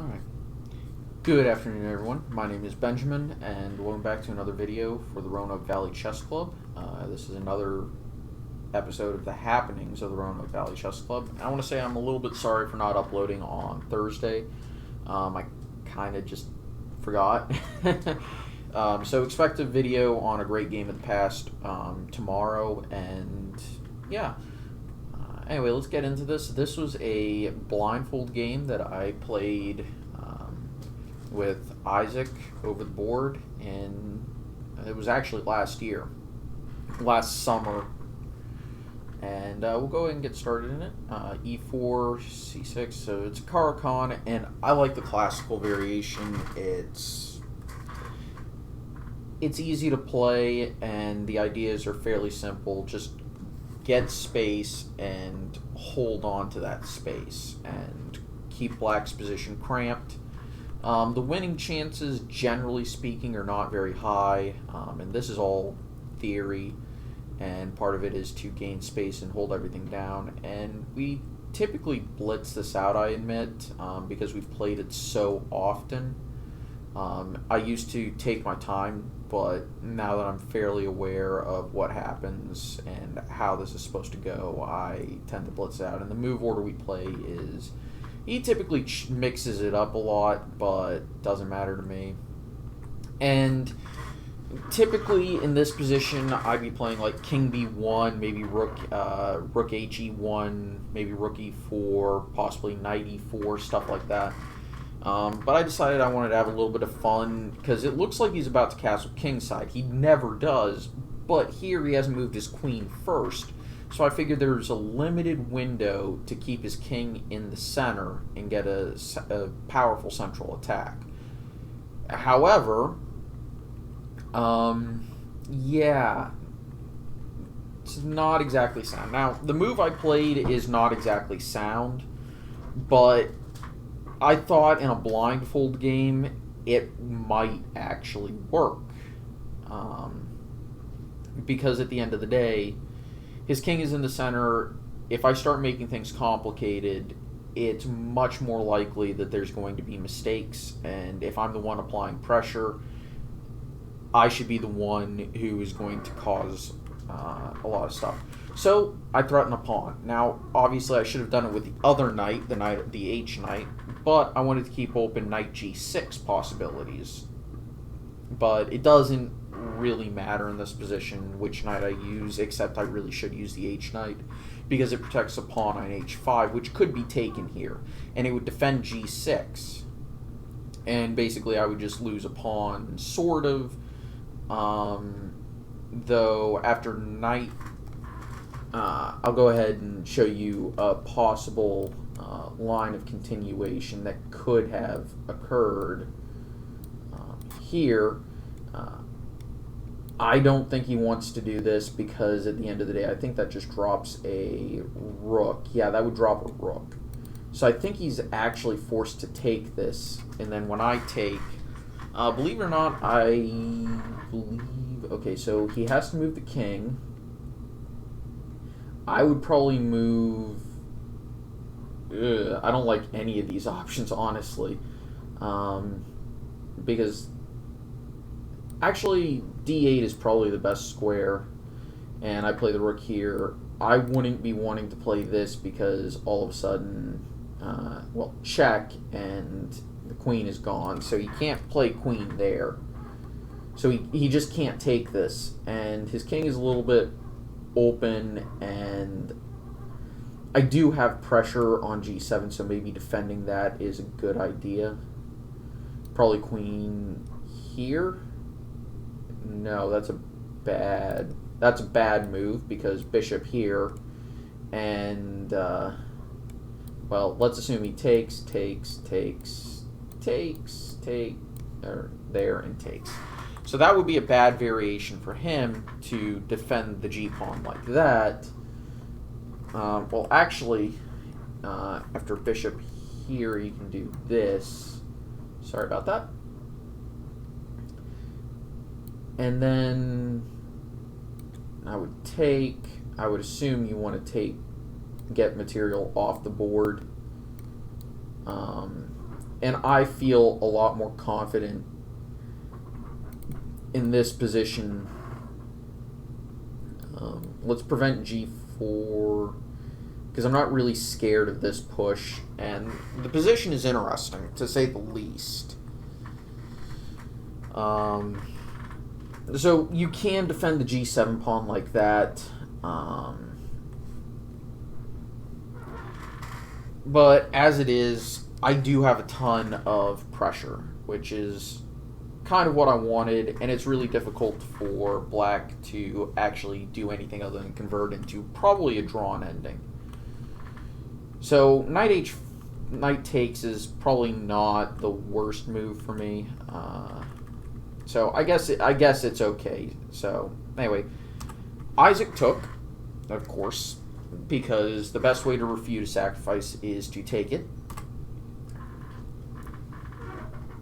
Alright. Good afternoon, everyone. My name is Benjamin, and welcome back to another video for the Roanoke Valley Chess Club. This is another episode of the happenings of the Roanoke Valley Chess Club. And I want to say I'm a little bit sorry for not uploading on Thursday. I kind of just forgot. So expect a video on a great game of the past tomorrow, and yeah. Anyway, let's get into this. This was a blindfold game that I played with Isaac over the board, and it was actually last summer. And we'll go ahead and get started in it. E4, C6, so it's a Caro-Kann, and I like the classical variation. It's easy to play, and the ideas are fairly simple. Just get space and hold on to that space and keep black's position cramped. The winning chances, generally speaking, are not very high, and this is all theory, and part of it is to gain space and hold everything down. And we typically blitz this out, I admit, because we've played it so often. I used to take my time, but now that I'm fairly aware of what happens and how this is supposed to go, I tend to blitz out. And the move order we play is, he typically mixes it up a lot, but doesn't matter to me. And typically in this position, I'd be playing like King B1, maybe Rook He1, maybe Rook E4, possibly Knight E4, stuff like that. But I decided I wanted to have a little bit of fun, because it looks like he's about to castle kingside. He never does, but here he hasn't moved his queen first. So I figured there's a limited window to keep his king in the center and get a powerful central attack. However, yeah, it's not exactly sound. Now, the move I played is not exactly sound, but I thought in a blindfold game it might actually work. Because at the end of the day, his king is in the center. If I start making things complicated, it's much more likely that there's going to be mistakes, and if I'm the one applying pressure, I should be the one who is going to cause a lot of stuff. So I threaten a pawn. Now, obviously, I should have done it with the other knight, the H knight, but I wanted to keep open knight G6 possibilities. But it doesn't really matter in this position which knight I use, except I really should use the H knight, because it protects a pawn on H5, which could be taken here, and it would defend G6. And basically, I would just lose a pawn, sort of. Though after knight, I'll go ahead and show you a possible line of continuation that could have occurred here. I don't think he wants to do this, because at the end of the day, I think that just drops a rook. Yeah, that would drop a rook. So I think he's actually forced to take this, and then when I take, believe it or not, okay, so he has to move the king. I would probably move, I don't like any of these options, honestly, because actually D8 is probably the best square, and I play the rook here. I wouldn't be wanting to play this, because all of a sudden, well, check, and the queen is gone, so he can't play queen there. So he just can't take this, and his king is a little bit open, and I do have pressure on G7, so maybe defending that is a good idea. Probably queen here. No, that's a bad move, because bishop here, and well, let's assume he takes, or there, and takes. So that would be a bad variation for him to defend the g-pawn like that. Well, actually, after bishop here, you can do this. Sorry about that. And then I would assume you want to get material off the board. And I feel a lot more confident in this position. Let's prevent g4, because I'm not really scared of this push, and the position is interesting, to say the least. So you can defend the g7 pawn like that, but as it is, I do have a ton of pressure, which is kind of what I wanted, and it's really difficult for black to actually do anything other than convert into probably a drawn ending. So knight takes is probably not the worst move for me. So I guess it's okay. So anyway, Isaac took, of course, because the best way to refute a sacrifice is to take it.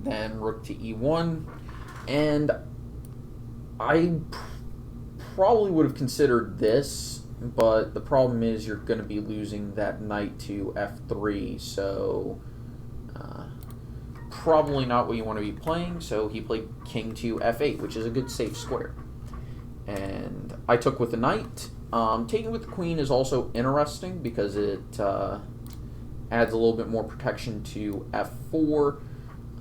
Then rook to e1, and I probably would have considered this, but the problem is you're going to be losing that knight to f3, so probably not what you want to be playing. So he played king to f8, which is a good safe square, and I took with the knight. Taking with the queen is also interesting because it adds a little bit more protection to f4.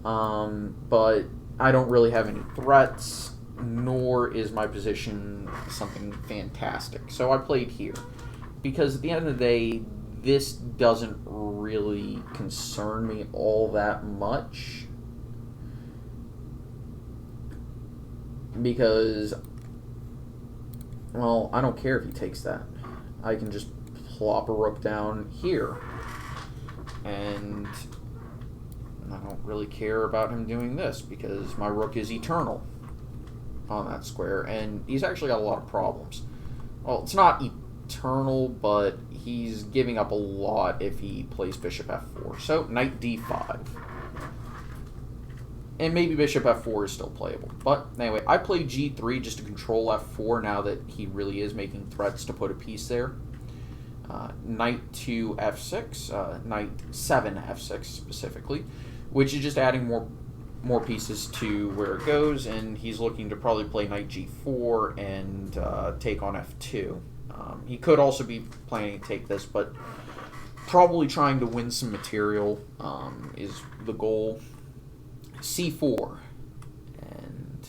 But I don't really have any threats, nor is my position something fantastic. So I played here, because at the end of the day, this doesn't really concern me all that much, because, well, I don't care if he takes that. I can just plop a rook down here, and I don't really care about him doing this because my rook is eternal on that square, and he's actually got a lot of problems. Well, it's not eternal, but he's giving up a lot if he plays bishop f4. So knight d5. And maybe bishop f4 is still playable. But anyway, I played g3 just to control f4 now that he really is making threats to put a piece there. Knight to f6, knight 7 f6 specifically, which is just adding more pieces to where it goes, and he's looking to probably play knight g4 and take on f2. He could also be planning to take this, but probably trying to win some material is the goal. c4, and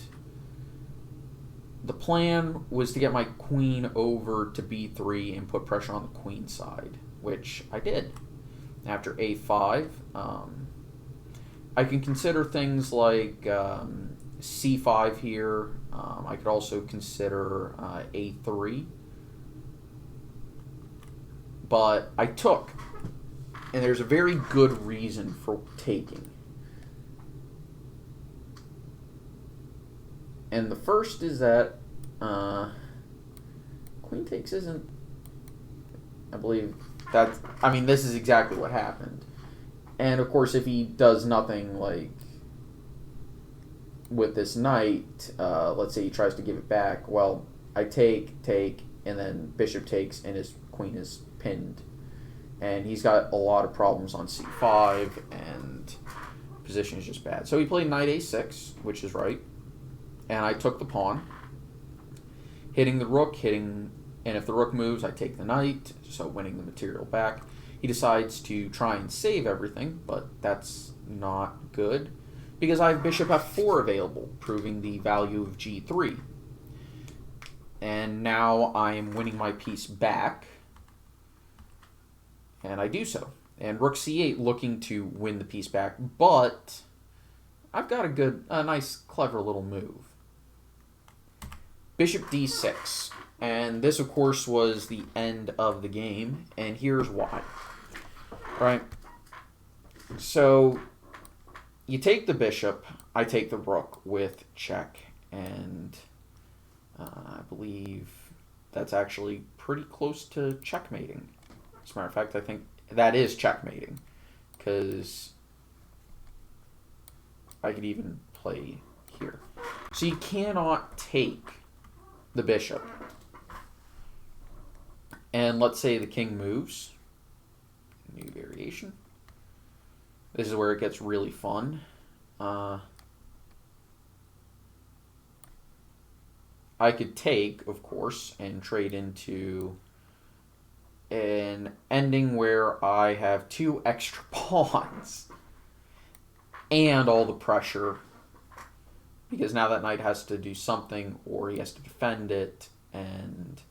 the plan was to get my queen over to b3 and put pressure on the queen side, which I did. After a5, I can consider things like c5 here. I could also consider a3. But I took, and there's a very good reason for taking. And the first is that queen takes isn't, I believe, that's, I mean, this is exactly what happened. And of course, if he does nothing like with this knight, let's say he tries to give it back, well, I take, and then bishop takes, and his queen is pinned. And he's got a lot of problems on c5, and position is just bad. So he played knight a6, which is right. And I took the pawn, hitting the rook, and if the rook moves, I take the knight, so winning the material back. He decides to try and save everything, but that's not good, because I have bishop f4 available, proving the value of g3. And now I am winning my piece back, and I do so. And rook c8 looking to win the piece back, but I've got a nice, clever little move. Bishop d6. And this, of course, was the end of the game, and here's why. Right? So, you take the bishop, I take the rook with check, and I believe that's actually pretty close to checkmating. As a matter of fact, I think that is checkmating, because I could even play here. So you cannot take the bishop. And let's say the king moves. New variation. This is where it gets really fun. I could take, of course, and trade into an ending where I have 2 extra pawns and all the pressure, because now that knight has to do something or he has to defend it, and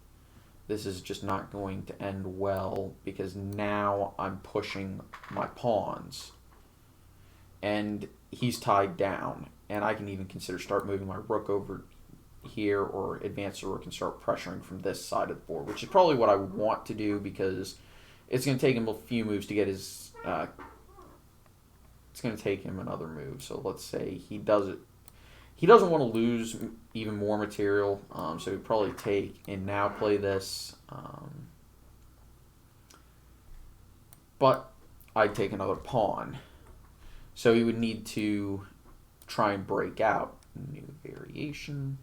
this is just not going to end well because now I'm pushing my pawns and he's tied down, and I can even consider start moving my rook over here or advance the rook and start pressuring from this side of the board, which is probably what I would want to do because it's going to take him a few moves to get his it's going to take him another move. So let's say he does it. He doesn't want to lose even more material, so he'd probably take and now play this. But I'd take another pawn. So he would need to try and break out. New variation.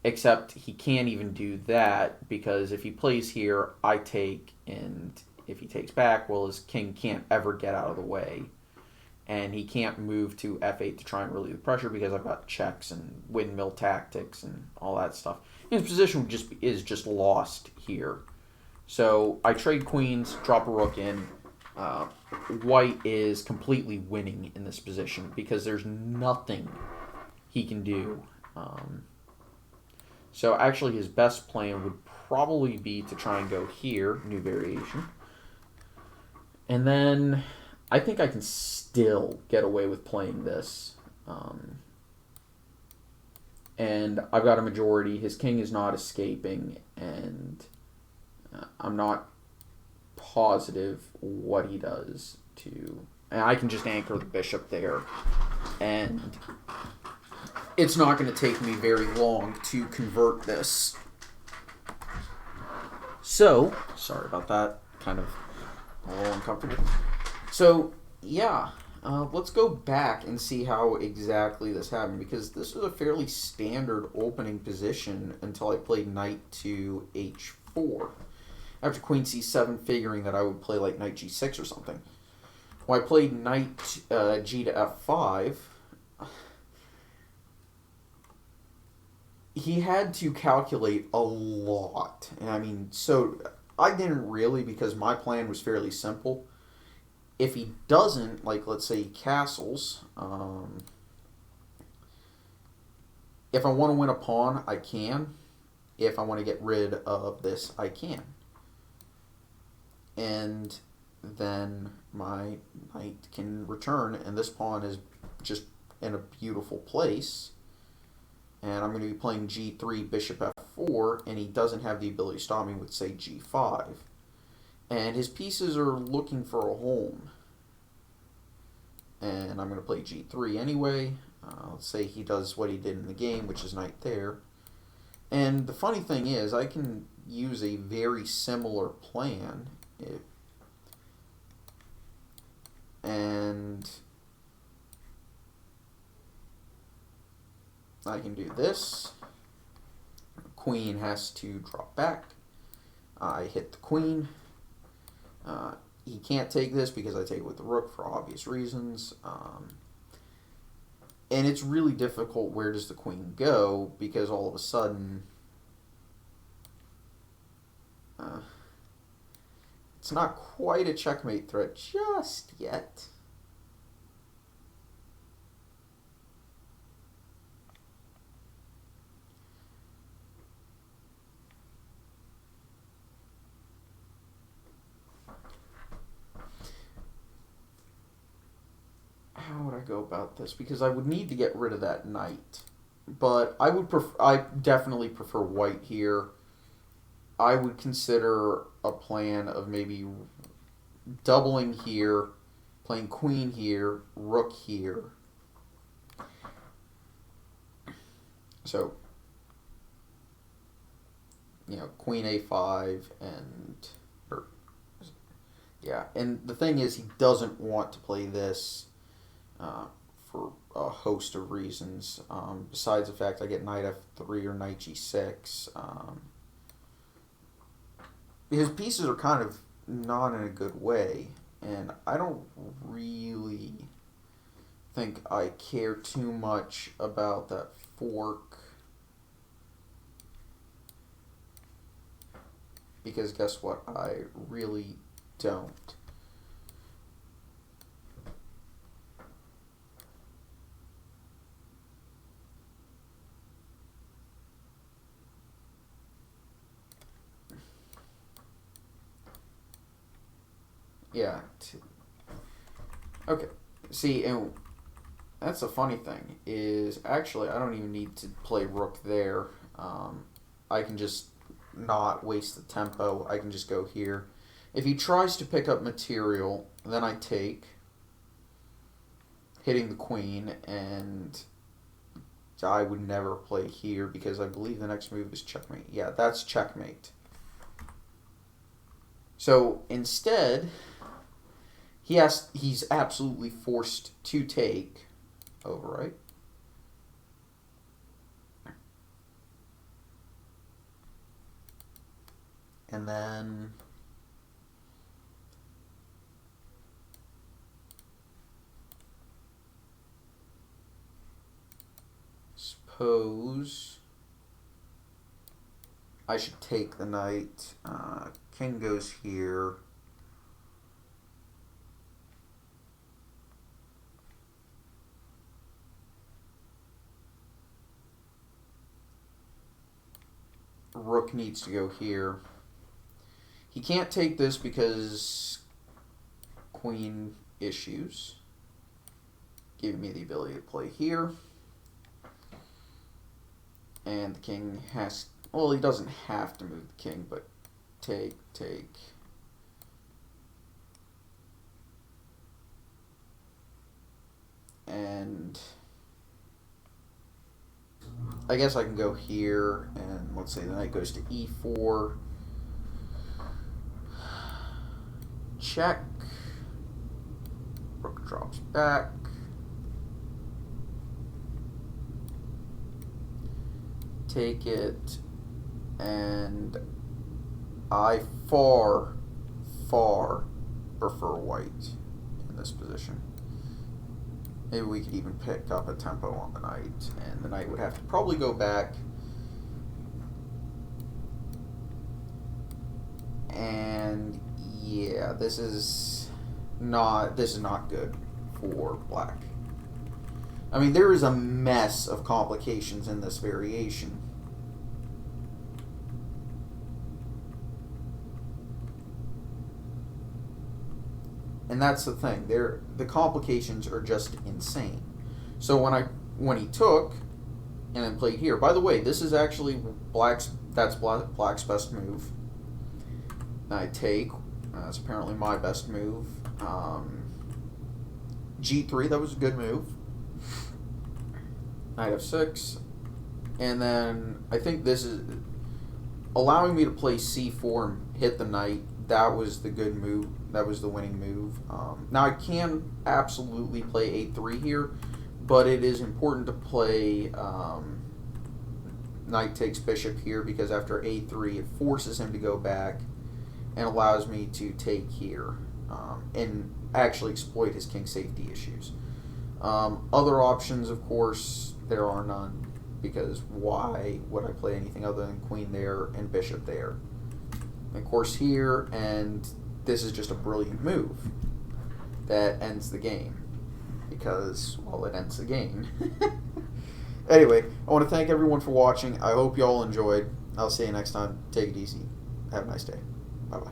Except he can't even do that because if he plays here, I take, and if he takes back, well, his king can't ever get out of the way. And he can't move to f8 to try and relieve the pressure because I've got checks and windmill tactics and all that stuff. His position is just lost here. So I trade queens, drop a rook in. White is completely winning in this position because there's nothing he can do. So actually his best plan would probably be to try and go here, new variation. And then I think I can still get away with playing this. And I've got a majority. His king is not escaping, and I'm not positive what he does to... And I can just anchor the bishop there, and it's not going to take me very long to convert this. So, sorry about that. Kind of a little uncomfortable. So, yeah, let's go back and see how exactly this happened, because this was a fairly standard opening position until I played knight to h4. After queen c7, figuring that I would play like knight g6 or something. When I played knight g to f5, he had to calculate a lot. And I mean, so I didn't really, because my plan was fairly simple. If he doesn't, like let's say he castles, if I want to win a pawn, I can. If I want to get rid of this, I can. And then my knight can return, and this pawn is just in a beautiful place. And I'm going to be playing g3, bishop f4, and he doesn't have the ability to stop me with, say, g5. And his pieces are looking for a home. And I'm going to play g3 anyway. Let's say he does what he did in the game, which is knight there. And the funny thing is, I can use a very similar plan. And I can do this. Queen has to drop back. I hit the queen. He can't take this because I take it with the rook for obvious reasons. And it's really difficult, where does the queen go, because all of a sudden it's not quite a checkmate threat just yet. How would I go about this? Because I would need to get rid of that knight. But I definitely prefer white here. I would consider a plan of maybe doubling here, playing queen here, rook here. So, you know, queen a5 and... yeah, and the thing is, he doesn't want to play this for a host of reasons. Besides the fact I get knight f3 or knight g6. His pieces are kind of not in a good way, and I don't really think I care too much about that fork, because guess what? I really don't. Yeah. Okay. See, and that's the funny thing, is actually I don't even need to play rook there. I can just not waste the tempo. I can just go here. If he tries to pick up material, then I take, hitting the queen, and I would never play here because I believe the next move is checkmate. Yeah, that's checkmate. So instead, he's absolutely forced to take over, right? And then suppose I should take the knight. King goes here. Rook needs to go here. He can't take this because queen issues, giving me the ability to play here. And the king has, well, he doesn't have to move the king, but take. And I guess I can go here, and let's say the knight goes to e4. Check. Rook drops back. Take it, and I far prefer white in this position. Maybe we could even pick up a tempo on the knight, and the knight would have to probably go back. And yeah, this is not good for black. I mean, there is a mess of complications in this variation. And that's the thing. The complications are just insane. So when he took and then played here. By the way, this is actually black's black's best move. I take. That's apparently my best move. G3. That was a good move. Knight f6. And then I think this is allowing me to play c4 and hit the knight. That was the good move. That was the winning move. Now I can absolutely play a3 here, but it is important to play knight takes bishop here, because after a3 it forces him to go back and allows me to take here and actually exploit his king safety issues. Other options, of course, there are none, because why would I play anything other than queen there and bishop there? Of course here, and this is just a brilliant move that ends the game, because, well, it ends the game. Anyway, I want to thank everyone for watching. I hope you all enjoyed. I'll see you next time. Take it easy. Have a nice day. Bye-bye.